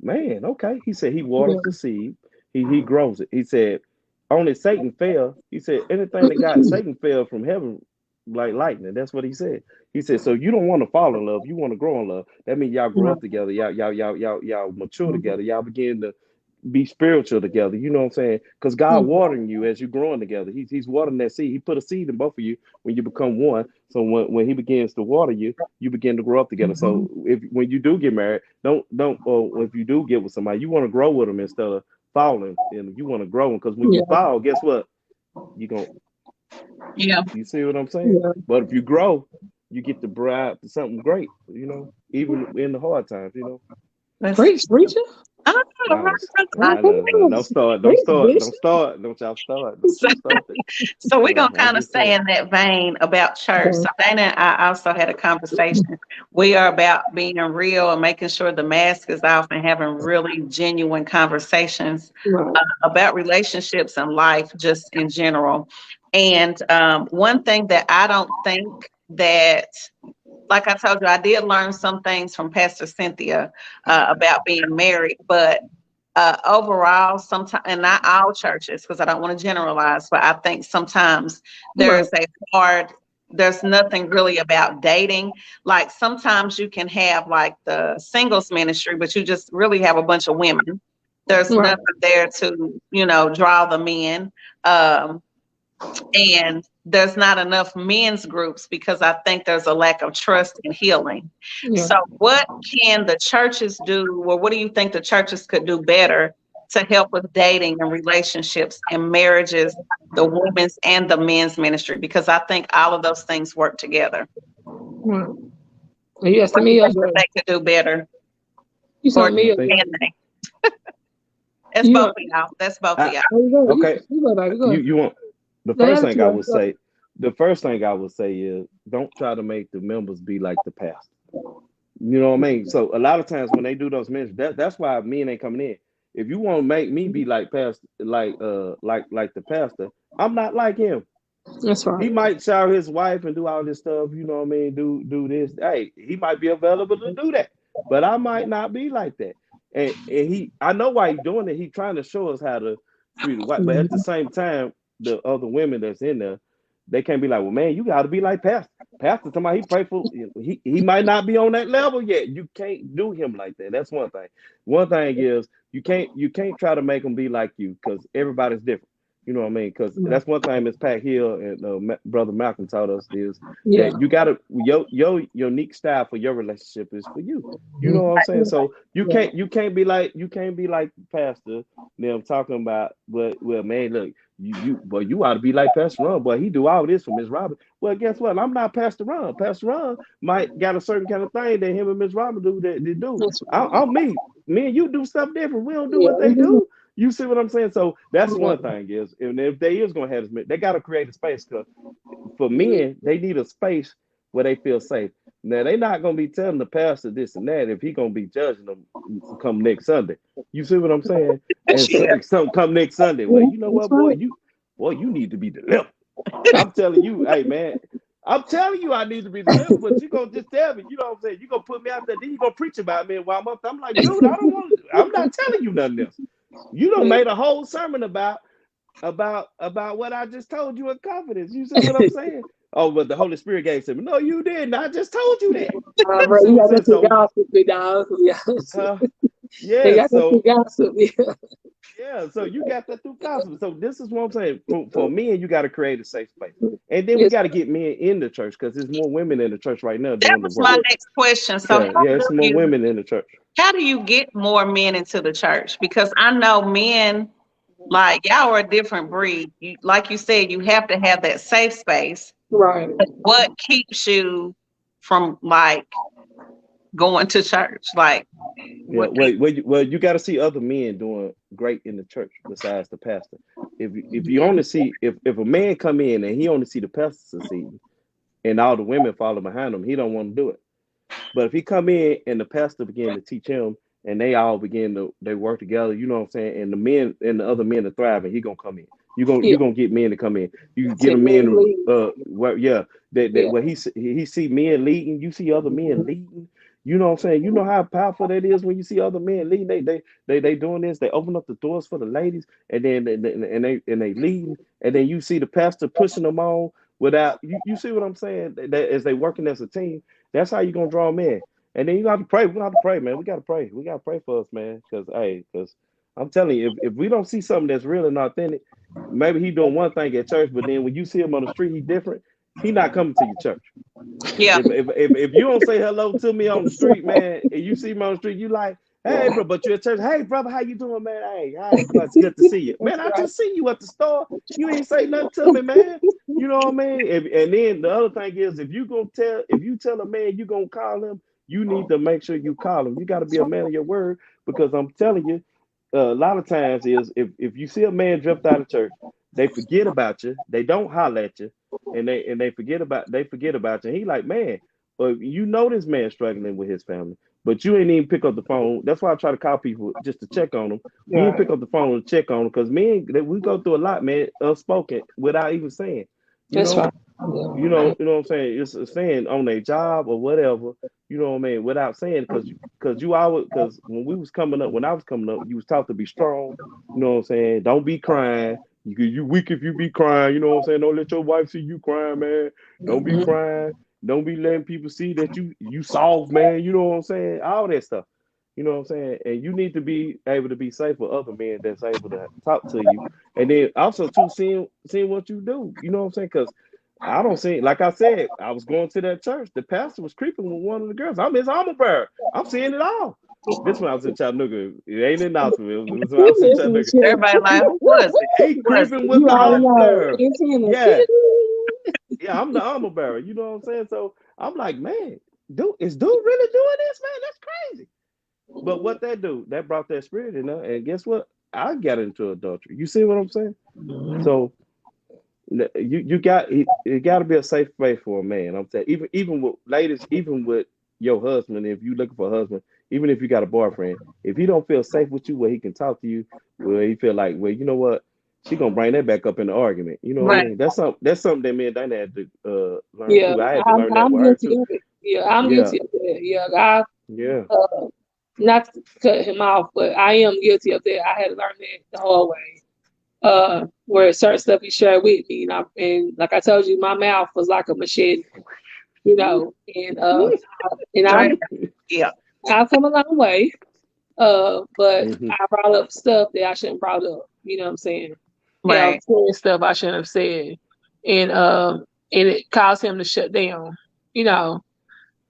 man, okay. He said he waters the Yeah. seed, he grows it. He said only Satan fell. He said anything that got Satan fell from heaven like lightning. That's what he said. He said, so you don't want to fall in love, you want to grow in love. That means y'all grow Right. up together, y'all mature together, y'all begin to be spiritual together. You know what I'm saying? Because God Mhm. watering you as you're growing together. He's watering that seed. He put a seed in both of you when you become one. So when he begins to water you, you begin to grow up together. So Mhm. if when you do get married, don't or if you do get with somebody, you want to grow with them instead of falling. And you want to grow them because when you Yeah, fall, guess what? You going Yeah. you see what I'm saying? yeah. But if you grow, you get to bribe to something great. Even in the hard times. That's Preach, preacher. I don't know, I was, right? I I think it don't was start, don't preach, start, don't bishop. start, don't y'all start, don't so, you start it. so we're gonna I'm kind of just stay saying. in that vein about church. So Okay. Dana and I also had a conversation. We are about being real and making sure the mask is off and having really genuine conversations Right. about relationships and life just in general. And one thing that I don't think that, like I told you, I did learn some things from Pastor Cynthia about being married, but overall, sometimes, and not all churches, because I don't want to generalize, but I think sometimes Right. there's a hard, there's nothing really about dating. Like sometimes you can have like the singles ministry, but you just really have a bunch of women. There's Right. nothing there to, draw the men. Um, and there's not enough men's groups because I think there's a lack of trust and healing. Yeah. So, what can the churches do, or what do you think the churches could do better to help with dating and relationships and marriages, the women's and the men's ministry? Because I think all of those things work together. Right. Are you What asking do you me or think that Joy? they could do better, You or telling me I or think Joy? can they? It's You both want? of y'all. That's both of I y'all. Oh, you go. okay. You go, baby. Go. You want the They first have it thing to I go. would say. The first thing I would say is don't try to make the members be like the pastor. You know what I mean? So a lot of times when they do those ministries, that's why men ain't coming in. If you want to make me be like pastor, like the pastor, I'm not like him. That's right. He might shower his wife and do all this stuff, you know what I mean? Do this. Hey, he might be available to do that, but I might not be like that. And I know why he's doing it. He's trying to show us how to treat a wife, but at the Mhm. same time, the other women that's in there, they can't be like, well, man, you got to be like Pastor. pastor, somebody he pray for, he might not be on that level yet. You can't do him like that. That's one thing. One thing is you can't try to make them be like you because everybody's different. You know what I mean? Because that's one thing Miss Pat Hill and Brother Malcolm taught us is Yeah. that you gotta your unique style for your relationship is for you. You know what I'm saying? So you can't be like Pastor. Them talking about, well, man, look, you ought to be like Pastor Ron. Boy, he do all this for Miss Robin. Well, guess what? I'm not Pastor Ron. Pastor Ron might got a certain kind of thing that him and Miss Robin do that they do. I'm me. Me and you do stuff different. We don't do what they do. You see what I'm saying? So that's one thing is, and if they is gonna have this, they got to create a space. Cause for men, they need a space where they feel safe. Now they not gonna be telling the pastor this and that if he gonna be judging them come next Sunday. You see what I'm saying? And some come next Sunday. Well, you know what, boy, you need to be delivered. I'm telling you, hey man. I'm telling you I need to be delivered, but you gonna just tell me, you know what I'm saying? You gonna put me out there, then you gonna preach about me while I'm like, dude, I'm not telling you nothing else. You done made a whole sermon about what I just told you in confidence. You see what I'm saying? Oh, but the Holy Spirit gave to me. No, you didn't. I just told you that. Bro, you got to gossip, dog. Yeah. So gossip. yeah, so you got that through gospel. So this is what I'm saying. For men, you got to create a safe space, and then we got to get men in the church because there's more women in the church right now doing the work. My next question. So yeah, it's more women in the church. How do you get more men into the church? Because I know men, like y'all are a different breed. Like you said, you have to have that safe space. Right. What keeps you from like going to church? Like, well, you got to see other men doing great in the church besides the pastor. If you only see if a man come in and he only see the pastor succeeding, and all the women follow behind him, he don't want to do it. But if he come in and the pastor begin to teach him, and they all they work together, you know what I'm saying, and the men and the other men are thriving, he gonna come in. You're gonna get men to come in. You can get a men where he see men leading, you see other men leading. You know what I'm saying? You know how powerful that is when you see other men leading. They doing this. They open up the doors for the ladies, and then they leading, and then you see the pastor pushing them on without. You see what I'm saying? That as they working as a team, that's how you gonna draw them in. And then you got to pray. We got to pray, man. We got to pray. We got to pray for us, man. Because I'm telling you, if we don't see something that's real and authentic, maybe he doing one thing at church, but then when you see him on the street, he different. He not coming to your church. Yeah. If you don't say hello to me on the street, man, and you see me on the street, you like, hey, bro, but you're at church. Hey, brother, how you doing, man? Hey, it's good to see you, man. I just see you at the store. You ain't say nothing to me, man. You know what I mean? And then the other thing is, if you tell a man you gonna call him, you need to make sure you call him. You got to be a man of your word, because I'm telling you, a lot of times is if you see a man drift out of church, they forget about you. They don't holler at you, and they forget about you. And he like, man, you know this man struggling with his family, but you ain't even pick up the phone. That's why I try to call people just to check on them. You ain't pick up the phone and check on them, because men, we go through a lot, man, unspoken, without even saying. That's right. You know what I'm saying? It's saying on their job or whatever, you know what I mean, without saying, because when I was coming up, you was taught to be strong. You know what I'm saying? Don't be crying. You weak if you be crying. You know what I'm saying? Don't let your wife see you crying, man. Don't be crying. Don't be letting people see that you soft, man. You know what I'm saying? All that stuff. You know what I'm saying? And you need to be able to be safe with other men that's able to talk to you. And then also too, seeing what you do. You know what I'm saying? Because I don't see, like I said, I was going to that church. The pastor was creeping with one of the girls. I'm his armor bearer. I'm seeing it all. This when I was in Chattanooga. It ain't in Knoxville. It was when I was in Chattanooga. Everybody like, who was it? He creeping with the armor bearer. Yeah, I'm the armor bearer. You know what I'm saying? So I'm like, man, is dude really doing this, man? That's crazy. But what that do, that brought that spirit in there. And guess what? I got into adultery. You see what I'm saying? So you got to be a safe space for a man. I'm saying, even with ladies, even with your husband, if you looking for a husband, even if you got a boyfriend, if he don't feel safe with you, where he can talk to you, where he feel like, well, you know what, she gonna bring that back up in the argument. You know what I mean? That's something that me and Dana had to learn too. I had to learn that with her too. I'm guilty of that. Not to cut him off, but I am guilty of that. I had to learn that the hard way. Where certain stuff he shared with me, and like I told you, my mouth was like a machete. you know, and Right. Yeah. I've come a long way. But Mhm. I brought up stuff that I shouldn't brought up. You know what I'm saying? You know, Right. saying stuff I shouldn't have said, and it caused him to shut down. You know,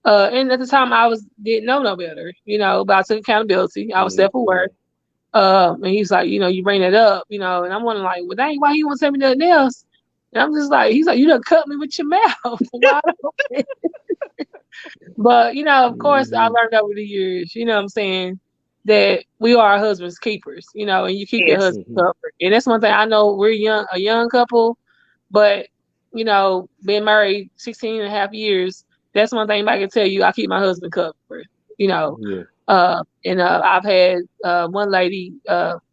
and at the time I didn't know no better. You know, but I took accountability. I was self aware. Mhm. And he's like, you know, you bring that up, you know, and I'm wondering like, well, dang, why he won't tell me nothing else? And I'm just like, he's like, you done cut me with your mouth wide open. But you know, of course, I Mhm. learned over the years, you know what I'm saying, that we are our husband's keepers, you know, and you keep your Yes. husband Mhm. covered. And that's one thing I know we're a young couple, but you know, being married 16 and a half years, that's one thing I can tell you, I keep my husband covered, you know. Yeah. And I've had one lady probably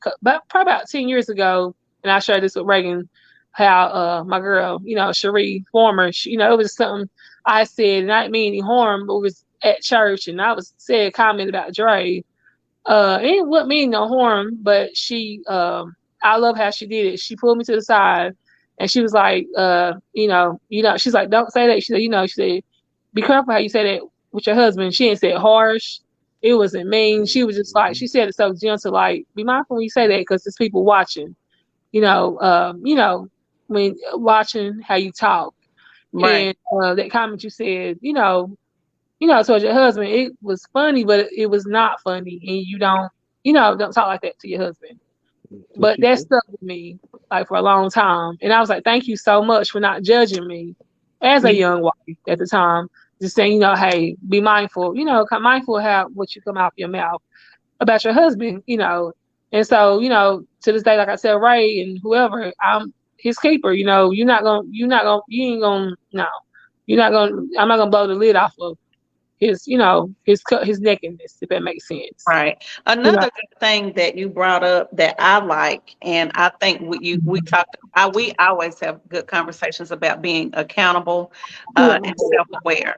about 10 years ago, and I shared this with Reagan, how my girl, you know, Cherie Former, you know, it was something I said, and I didn't mean any harm, but it was at church, and I was said a comment about Dre. It wouldn't mean no harm, but I love how she did it. She pulled me to the side, and she was like, she's like, don't say that. She said, she said, be careful how you say that with your husband. She didn't say it harsh. It wasn't mean. She was just like, she Mhm. said it so gentle, like, be mindful when you say that because there's people watching. You know, when watching how you talk, Right. and that comment you said, towards your husband, it was funny, but it was not funny, and don't talk like that to your husband. Teach But you that too. stuck with me like for a long time, and I was like, thank you so much for not judging me as a Yeah. young wife at the time. Just saying, hey, be mindful, mindful of how what you come out your mouth about your husband, And so, to this day, like I said, Ray and whoever, I'm his keeper. You ain't gonna, no, I'm not gonna blow the lid off of his nakedness, if that makes sense. Right. You know. Another good thing that you brought up that I like, and I think we talked, we always have good conversations about being accountable Yeah. and self-aware.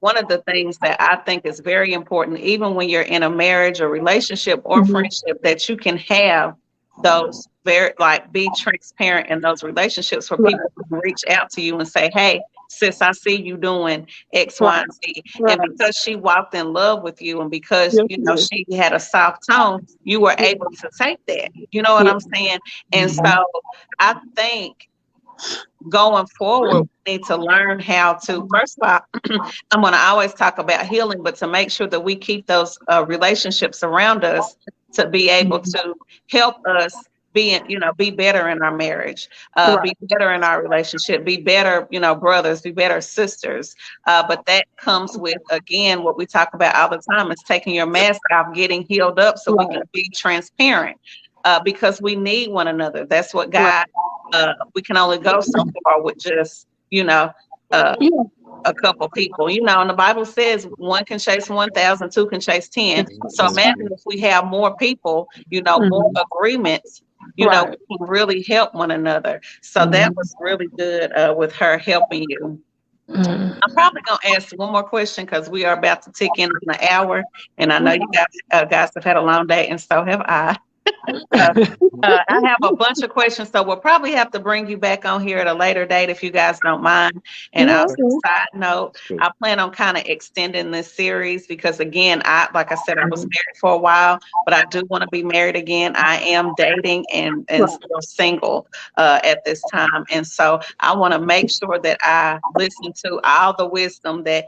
One of the things that I think is very important, even when you're in a marriage or relationship or Mhm. friendship, that you can have those very, like, be transparent in those relationships for Right. people to reach out to you and say, hey, sis, I see you doing X, Y, Right. and Z. Right. And because she walked in love with you, and because Yes, yes. she had a soft tone, you were Yeah. able to take that. You know what Yeah. I'm saying? And so Mhm. I think going forward, we need to learn how to, first of all, I'm going to always talk about healing, but to make sure that we keep those relationships around us to be able Mhm. to help us be better in our marriage, Right. be better in our relationship, be better, brothers, be better sisters. But that comes with, again, what we talk about all the time is taking your mask off, getting healed up so we can Right. be transparent, because we need one another. That's what Right. God, we can only go so far with just, uh, Yeah. a couple people, and the Bible says one can chase 1,000, two can chase 10. That's So that's right. imagine if we have more people, more Mhm. agreements, Right. we can really help one another. So that Mhm. was really good with her helping you. Mhm. I'm probably going to ask one more question because we are about to tick in an hour. And I know you guys have had a long day, and so have I. Uh, I have a bunch of questions, so we'll probably have to bring you back on here at a later date if you guys don't mind. And Yeah, also, that's cool. side note, That's cool. I plan on kind of extending this series because, again, like I said, I was Mhm. married for a while, but I do want to be married again. I am dating and Right. still single at this time, and so I want to make sure that I listen to all the wisdom that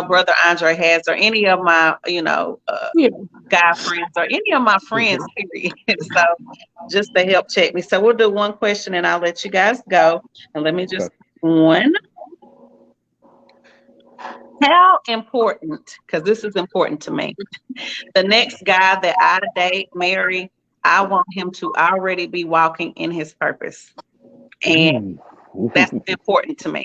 Brother Andre has, or any of my Yeah. guy friends, or any of my friends, Mhm. period. So just to help check me. So we'll do one question and I'll let you guys go. And let me just Okay. one. How important, because this is important to me, the next guy that I date, marry, I want him to already be walking in his purpose. And Mm. that's important to me.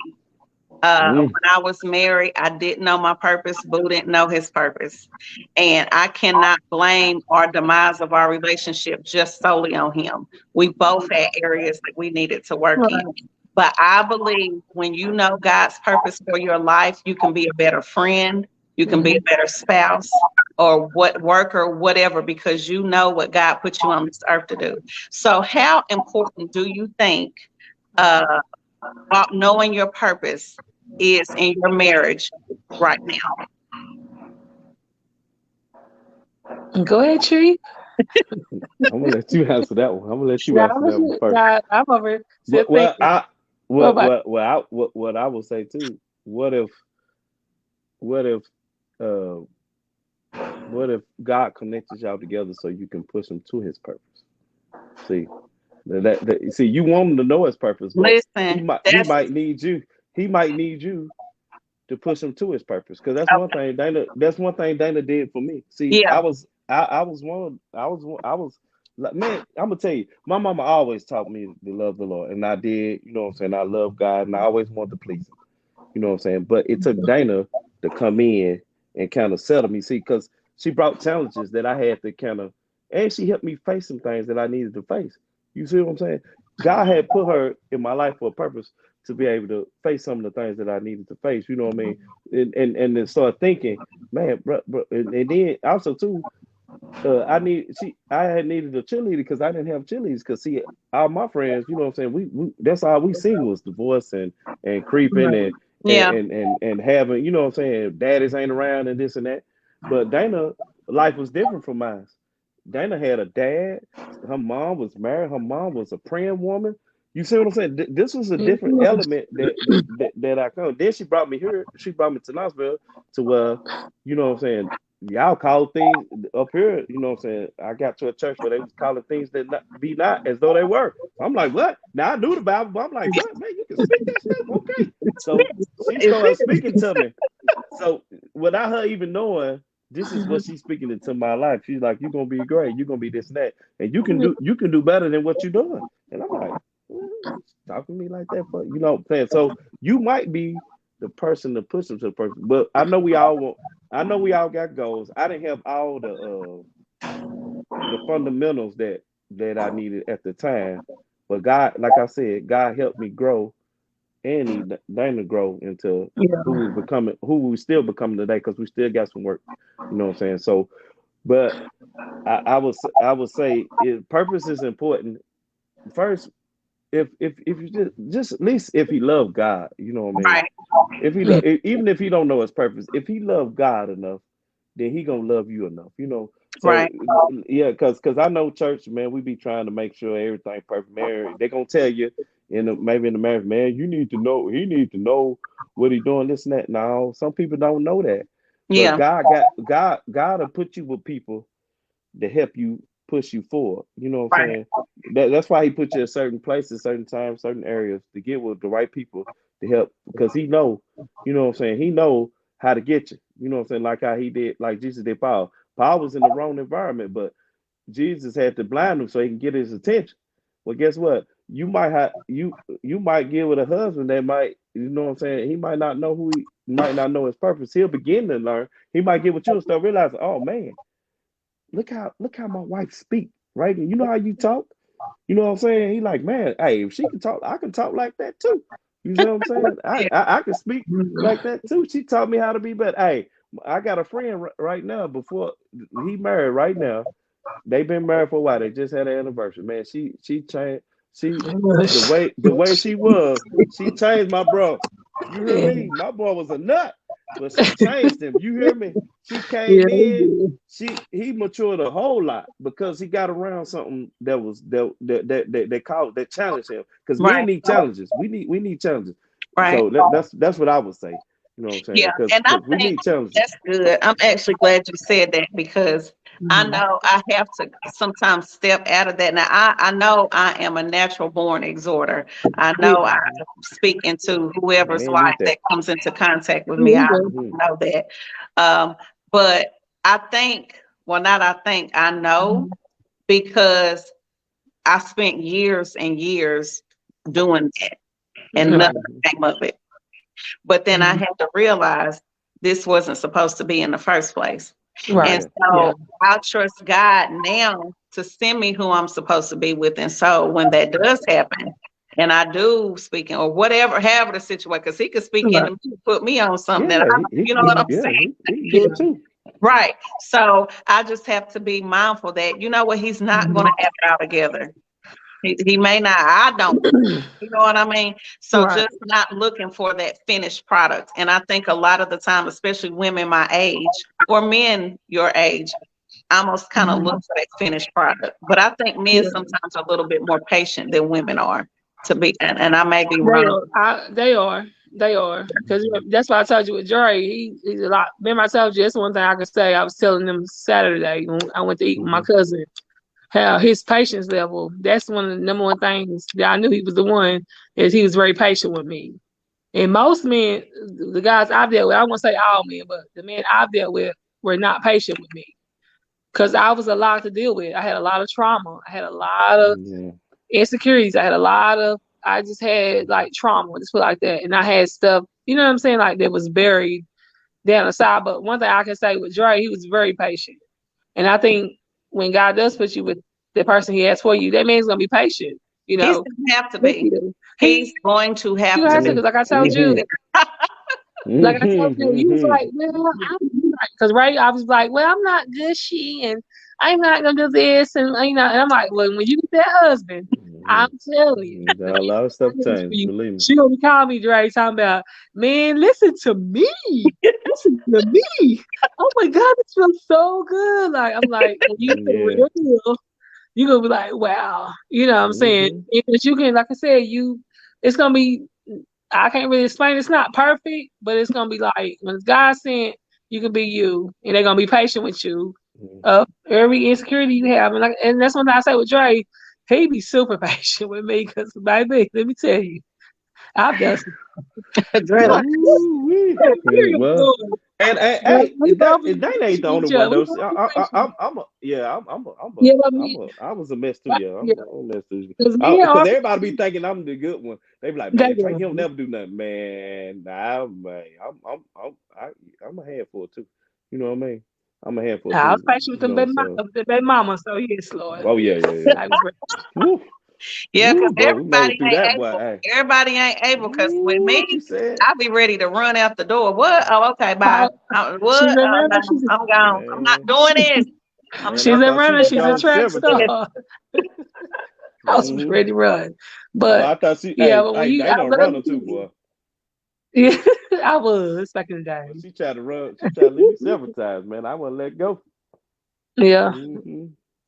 Mm. When I was married, I didn't know my purpose. Boo didn't know his purpose. And I cannot blame our demise of our relationship just solely on him. We both had areas that we needed to work in. Right. But I believe when you know God's purpose for your life, you can be a better friend, you can be a Mhm. better spouse, or what worker, whatever, because you know what God put you on this earth to do. So, how important do you think uh, knowing your purpose is in your marriage right now? Go ahead, Tree. I'm gonna let you answer that one. I'm gonna let you Nah, answer that one first. I'm over still But thinking. what I will say too. What if what if uh what if God connected y'all together so you can push him to his purpose? See see you want him to know his purpose, but Listen, he that's might need you. He might need you to push him to his purpose. Because that's one thing Dana. That's one thing Dana did for me. See, yeah, I was one. I was like, man. I'm gonna tell you, my mama always taught me to love the Lord, and I did. You know what I'm saying? I love God, and I always wanted to please Him. You know what I'm saying? But it took Dana to come in and kind of settle me. See, because she brought challenges that I had to kind of, and she helped me face some things that I needed to face. You see what I'm saying? God had put her in my life for a purpose to be able to face some of the things that I needed to face. You know what I mean? And then start thinking, man, and then also too, I had needed a cheerleader because I didn't have cheerleaders. Because see, all my friends, you know what I'm saying, we that's all we seen was divorce and creeping Right. yeah, and having, you know what I'm saying, daddies ain't around and this and that. But Dana, life was different from mine. Dana had a dad. Her mom was married. Her mom was a praying woman. You see what I'm saying? This was a different element that I come. Then she brought me here. She brought me to Knoxville to where, you know what I'm saying, y'all call things up here, you know what I'm saying? I got to a church where they was calling things that be not as though they were. I'm like, what? Now I knew the Bible, but I'm like, what? Man, you can speak that stuff? Okay. So she started speaking to me. So without her even knowing, this is what she's speaking into my life. She's like, you're gonna be great, you're gonna be this and that, and you can do better than what you're doing. And I'm like, talking to me like that for, you know what I'm saying? So you might be the person to push them to the person. But I know we all got goals. I didn't have all the fundamentals that I needed at the time. But God, like I said, God helped me grow, and he Dana grow into who we still becoming today, because we still got some work. You know what I'm saying? So, but I would say purpose is important. First, if you just at least if he loved God, you know what I mean? right, If even if he don't know his purpose, if he loved God enough, then he gonna love you enough, you know. So right, yeah, because I know church, man, we be trying to make sure everything perfect. Marriage, they gonna tell you maybe in the marriage, man, you need to know, he need to know what he doing, this and that. Now some people don't know that, but yeah, God will put you with people to help you push you forward. You know what I'm right, saying? That's why he put you in certain places, certain times, certain areas to get with the right people to help, because he know, you know what I'm saying, he know how to get you. You know what I'm saying? Like how he did, like Jesus did Paul. Paul was in the wrong environment, but Jesus had to blind him so he can get his attention. Well, guess what? You might get with a husband that might, you know what I'm saying, he might not know might not know his purpose. He'll begin to learn. He might get with you and start realizing, oh man, look how my wife speak, right? And you know how you talk? You know what I'm saying? He like, man, hey, if she can talk, I can talk like that too. You know what I'm saying? yeah, I can speak like that too. She taught me how to be better. Hey, I got a friend right now, before he married right now. They've been married for a while. They just had an anniversary. Man, she changed. She the way she changed my bro. You hear me? My boy was a nut, but she changed him. You hear me? She Yeah, came in. He matured a whole lot because he got around something that called that challenged him. Because men right, need challenges. We need challenges. right. So that's what I would say. You know what I'm saying? Yeah, Because and I we think need challenges. that's good. I'm actually glad you said that because I Mhm. know I have to sometimes step out of that. Now, I know I am a natural born exhorter. I Yeah, know I speak into whoever's Men life need that. that comes into contact with me. we I do. Hmm. know that. But I think, well, not I think, I know Mhm. because I spent years and years doing that and Right. nothing Hmm. came of it. But then I Mhm. had to realize this wasn't supposed to be in the first place. And Right. Yeah. Yeah. so I trust God now to send me who I'm supposed to be with. And so when that does happen, and I do speaking or whatever, however the situation, because he could speak Right. into me, put me on something that Yeah. I, you know what I'm saying? He can do Yeah. it too. Right. So I just have to be mindful that, you know what, he's not going to Mhm. have it all together. He may not. I don't. You know what I mean? So Right. just not looking for that finished product. And I think a lot of the time, especially women my age or men your age, almost kind of look for that finished product. But I think men Yeah. sometimes are a little bit more patient than women are to be, and I may be They wrong. are. They are. Because that's why I told you with Dre. He's a lot. Remember, I told you that's one thing I could say. I was telling them Saturday when I went to eat with my cousin. How his patience level. That's one of the number one things that I knew he was the one. Is he was very patient with me. And most men, the guys I've dealt with, I won't say all men, but the men I've dealt with were not patient with me. Because I was a lot to deal with. I had a lot of trauma. I had a lot of Yeah. insecurities. I just had like trauma, just put it like that. And I had stuff, you know what I'm saying, like that was buried down the side. But one thing I can say with Dre, he was very patient. And I think when God does put you with the person he has for you, that man's gonna be patient. You He's know, going to have to be. he He's going to have you to have to, be. because like I told you, you was like, well, because Ray, I was like, well, I'm not gushy and I'm not gonna do this, and you know, and I'm like, well, when you get that husband, I'm telling you, A lot of stuff changed, believe me. she gonna be calling me Dre, talking about, man, listen to me, listen to me. Oh my God, this feels so good. Like I'm like, when you get the real deal, you gonna be like, wow, you know what I'm saying? But you can, like I said, it's gonna be. I can't really explain. It's not perfect, but it's gonna be like when God sent, you can be you, and they're gonna be patient with you. Every insecurity you have, and that's one thing I say with Dre. He be super patient with me because, baby, let me tell you, I've done some. Dre, like, Well, and hey, that ain't the only one though. I was a mess too. Yeah, I'm a mess too. Because everybody be thinking I'm the good one. They be like, man, Trey, he'll never do nothing, man. Nah, man, I'm a handful too. You know what I mean? I'm a handful too. I was patient with the baby mama, so yes, Lord. Oh yeah. Yeah, because everybody ain't able. Everybody ain't able. Because with me, I be ready to run out the door. What? Oh, okay, bye. What? I'm gone. I'm not doing this. She's a runner. She's a track star. I was ready to run, but I thought she. Yeah, hey, but when I you, know runner too, boy. Yeah, I was back in the day. She tried to run. She tried to leave me several times, man. I wouldn't let go. Yeah.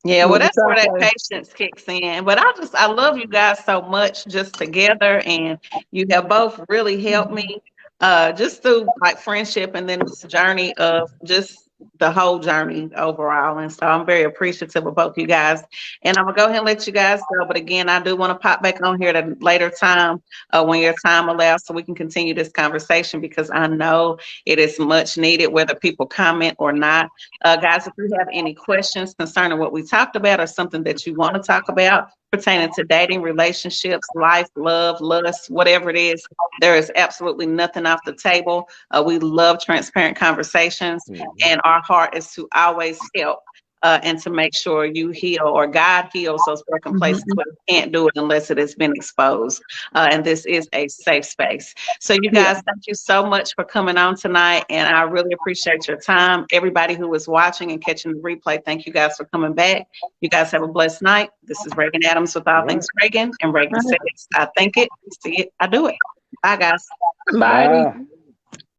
Yeah, well, that's where that patience kicks in. But I love you guys so much just together, and you have both really helped me just through like friendship and then this journey of just the whole journey overall. And so I'm very appreciative of both you guys. And I'm gonna go ahead and let you guys go. But again, I do want to pop back on here at a later time when your time allows, so we can continue this conversation, because I know it is much needed, whether people comment or not. Guys, if you have any questions concerning what we talked about or something that you want to talk about pertaining to dating, relationships, life, love, lust, whatever it is, there is absolutely nothing off the table. We love transparent conversations, and our heart is to always help and to make sure you heal, or God heals those broken places where you can't do it unless it has been exposed. And this is a safe space. So you guys, thank you so much for coming on tonight, and I really appreciate your time. Everybody who is watching and catching the replay, thank you guys for coming back. You guys have a blessed night. This is Reagan Adams with All Things Reagan, and Reagan says, I think it, see it, I do it. Bye, guys. Bye.